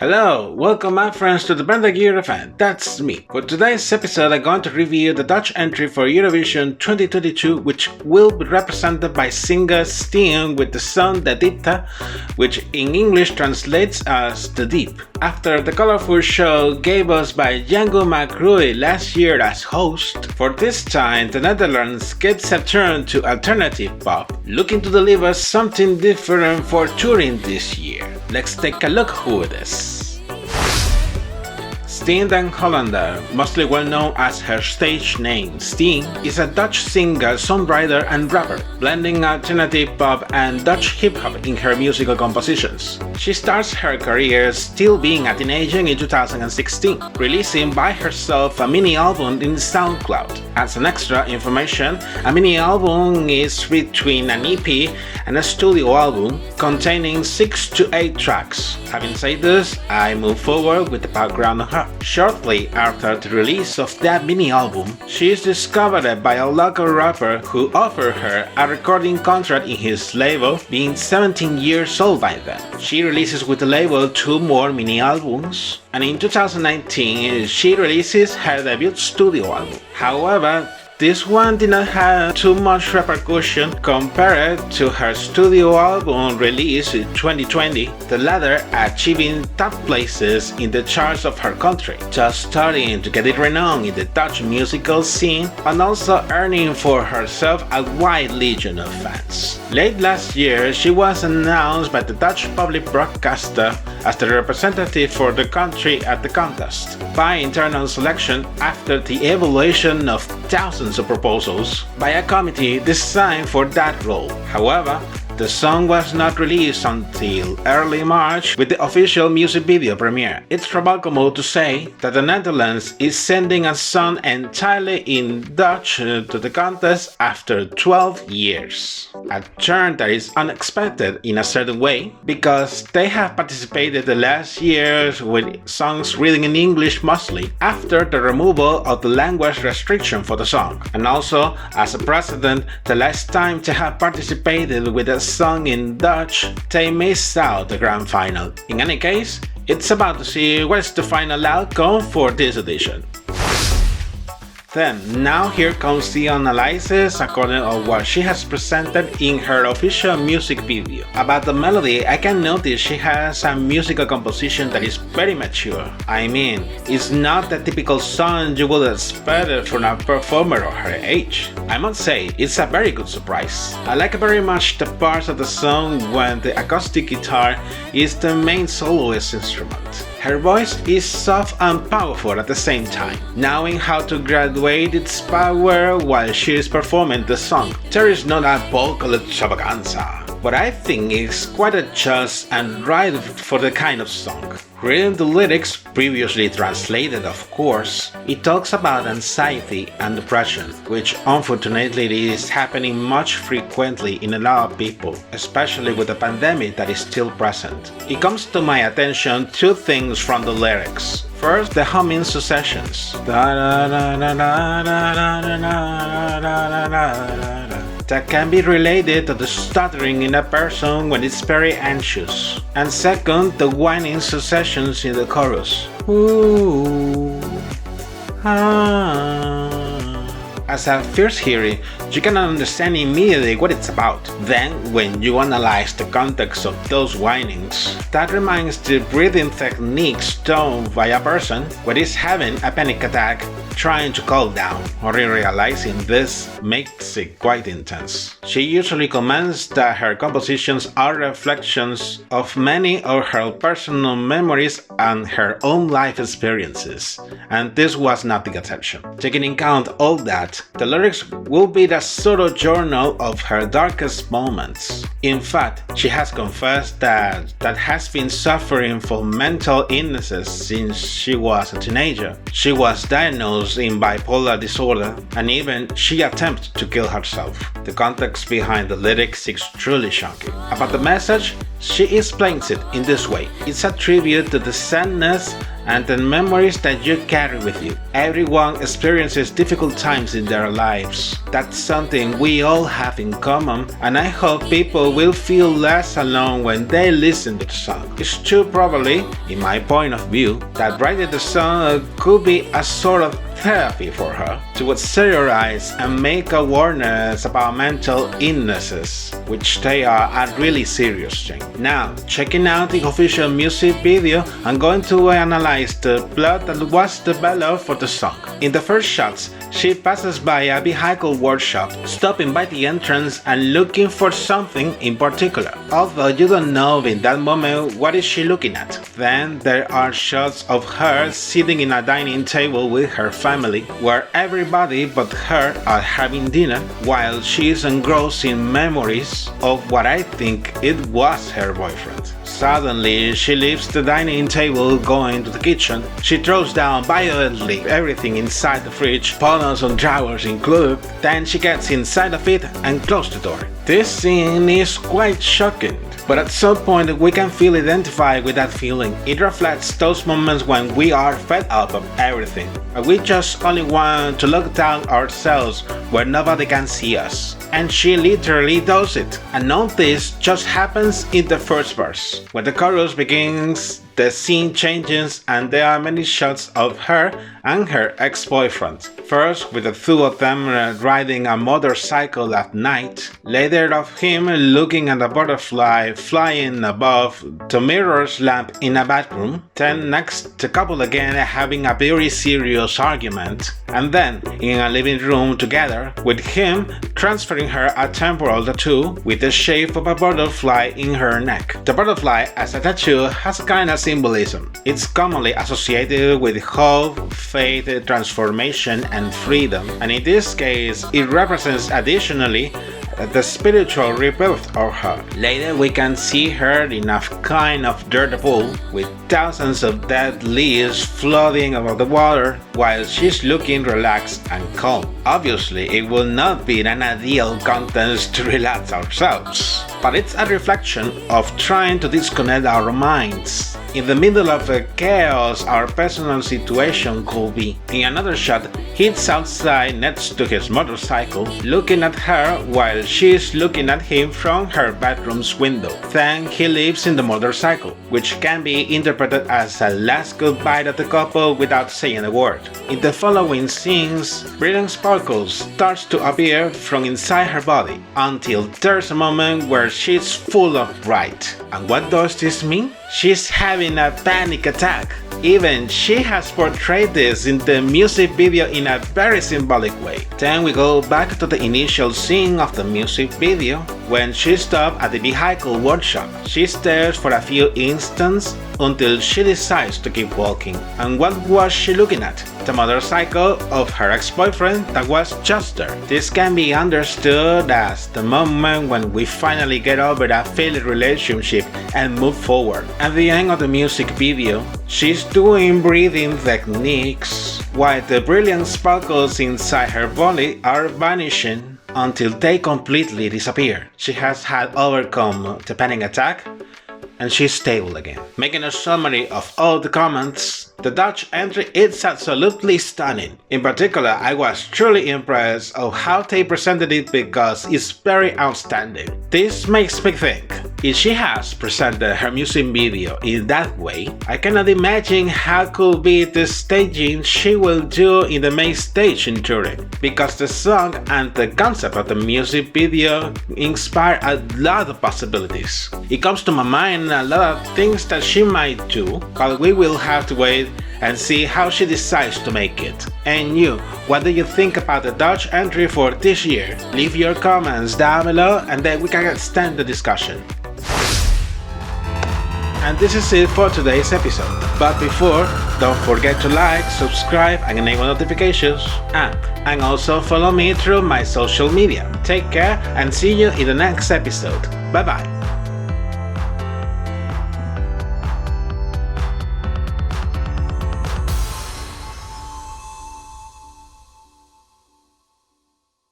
Hello, welcome my friends to the Eurofan, that's me. For today's episode I'm going to review the Dutch entry for Eurovision 2022, which will be represented by singer S10 with the song Diepte, which in English translates as The Deep. After the colorful show gave us by Django McRoy last year as host, for this time the Netherlands gets a turn to alternative pop, looking to deliver something different for touring this year. Let's take a look who it is. S10 den Hollander, mostly well known as her stage name, S10, is a Dutch singer, songwriter and rapper, blending alternative pop and Dutch hip-hop in her musical compositions. She starts her career still being a teenager in 2016, releasing by herself a mini-album in SoundCloud. As an extra information, a mini-album is between an EP and a studio album containing 6 to 8 tracks. Having said this, I move forward with the background of her. Shortly after the release of that mini-album, she is discovered by a local rapper who offered her a recording contract in his label, being 17 years old by then. She releases with the label 2 more mini-albums, and in 2019 she releases her debut studio album. However, this one did not have too much repercussion compared to her studio album released in 2020, the latter achieving top places in the charts of her country, just starting to get it renowned in the Dutch musical scene and also earning for herself a wide legion of fans. Late last year, she was announced by the Dutch public broadcaster as the representative for the country at the contest, by internal selection after the evaluation of thousands of proposals by a committee designed for that role. However, the song was not released until early March with the official music video premiere. It's remarkable to say that the Netherlands is sending a song entirely in Dutch to the contest after 12 years. A turn that is unexpected in a certain way, because they have participated the last years with songs written in English mostly, after the removal of the language restriction for the song, and also as a precedent, the last time they have participated with a song in Dutch, they missed out the grand final. In any case, it's about to see what is the final outcome for this edition. Then, now here comes the analysis according to what she has presented in her official music video. About the melody, I can notice she has a musical composition that is very mature. I mean, it's not the typical song you would expect from a performer of her age. I must say, it's a very good surprise. I like very much the parts of the song when the acoustic guitar is the main soloist instrument. Her voice is soft and powerful at the same time, knowing how to graduate its power while she is performing the song. There is not a vocal extravaganza, but I think it's quite a just and right for the kind of song. Reading the lyrics, previously translated of course, it talks about anxiety and depression, which unfortunately is happening much frequently in a lot of people, especially with the pandemic that is still present. It comes to my attention 2 things from the lyrics. First, the humming successions that can be related to the stuttering in a person when it's very anxious. And second, the whining successions in the chorus. Ooh, ah. As a first hearing, you can understand immediately what it's about. Then, when you analyze the context of those whinings, that reminds the breathing techniques done by a person when is having a panic attack, trying to calm down, or realizing this makes it quite intense. She usually comments that her compositions are reflections of many of her personal memories and her own life experiences, and this was not the exception. Taking into account all that, the lyrics will be the sort of journal of her darkest moments. In fact, she has confessed that has been suffering from mental illnesses since she was a teenager. She was diagnosed in bipolar disorder, and even she attempted to kill herself. The context behind the lyrics is truly shocking. About the message, she explains it in this way. It's a tribute to the sadness and the memories that you carry with you. Everyone experiences difficult times in their lives. That's something we all have in common, and I hope people will feel less alone when they listen to the song. It's true, probably, in my point of view, that writing the song could be a sort of therapy for her to exteriorize and make awareness about mental illnesses, which they are a really serious thing. Now, checking out the official music video, I'm going to analyze the plot that was developed for the song. In the first shots, she passes by a vehicle workshop, stopping by the entrance and looking for something in particular, although you don't know in that moment what is she looking at. Then there are shots of her sitting in a dining table with her family, where everybody but her are having dinner, while she is engrossed in memories of what I think it was her boyfriend. Suddenly, she leaves the dining table going to the kitchen. She throws down violently everything inside the fridge, panels and drawers included. Then she gets inside of it and closes the door. This scene is quite shocking, but at some point we can feel identified with that feeling. It reflects those moments when we are fed up of everything, and we just only want to look down ourselves where nobody can see us. And she literally does it. And all this just happens in the first verse. When the chorus begins, the scene changes and there are many shots of her and her ex-boyfriend. First with the two of them riding a motorcycle at night, later of him looking at a butterfly flying above the mirror's lamp in a bathroom, then next the couple again having a very serious argument, and then in a living room together with him transferring her a temporal tattoo with the shape of a butterfly in her neck. The butterfly as a tattoo has a kind of symbolism. It's commonly associated with hope, faith, transformation, and freedom, and in this case it represents additionally the spiritual rebirth of her. Later we can see her in a kind of dirt pool with thousands of dead leaves floating over the water while she's looking relaxed and calm. Obviously it will not be an ideal context to relax ourselves, but it's a reflection of trying to disconnect our minds in the middle of a chaos our personal situation could be. In another shot, he's outside next to his motorcycle, looking at her while she's looking at him from her bedroom's window. Then he leaves in the motorcycle, which can be interpreted as a last goodbye to the couple without saying a word. In the following scenes, brilliant sparkles starts to appear from inside her body, until there's a moment where she's full of bright. And what does this mean? She's having a panic attack. Even she has portrayed this in the music video in a very symbolic way. Then we go back to the initial scene of the music video when she stopped at the vehicle workshop. She stares for a few instants until she decides to keep walking. And what was she looking at? The motorcycle of her ex-boyfriend that was just there. This can be understood as the moment when we finally get over a failed relationship and move forward. At the end of the music video, she's doing breathing techniques while the brilliant sparkles inside her body are vanishing until they completely disappear. She has had overcome the panic attack and she's stable again. Making a summary of all the comments, the Dutch entry is absolutely stunning. In particular, I was truly impressed of how they presented it because it's very outstanding. This makes me think, if she has presented her music video in that way, I cannot imagine how could be the staging she will do in the main stage in Turin, because the song and the concept of the music video inspire a lot of possibilities. It comes to my mind a lot of things that she might do, but we will have to wait and see how she decides to make it. And you, what do you think about the Dutch entry for this year? Leave your comments down below and then we can extend the discussion. And this is it for today's episode. But before, don't forget to like, subscribe and enable notifications. And also follow me through my social media. Take care and see you in the next episode. Bye bye.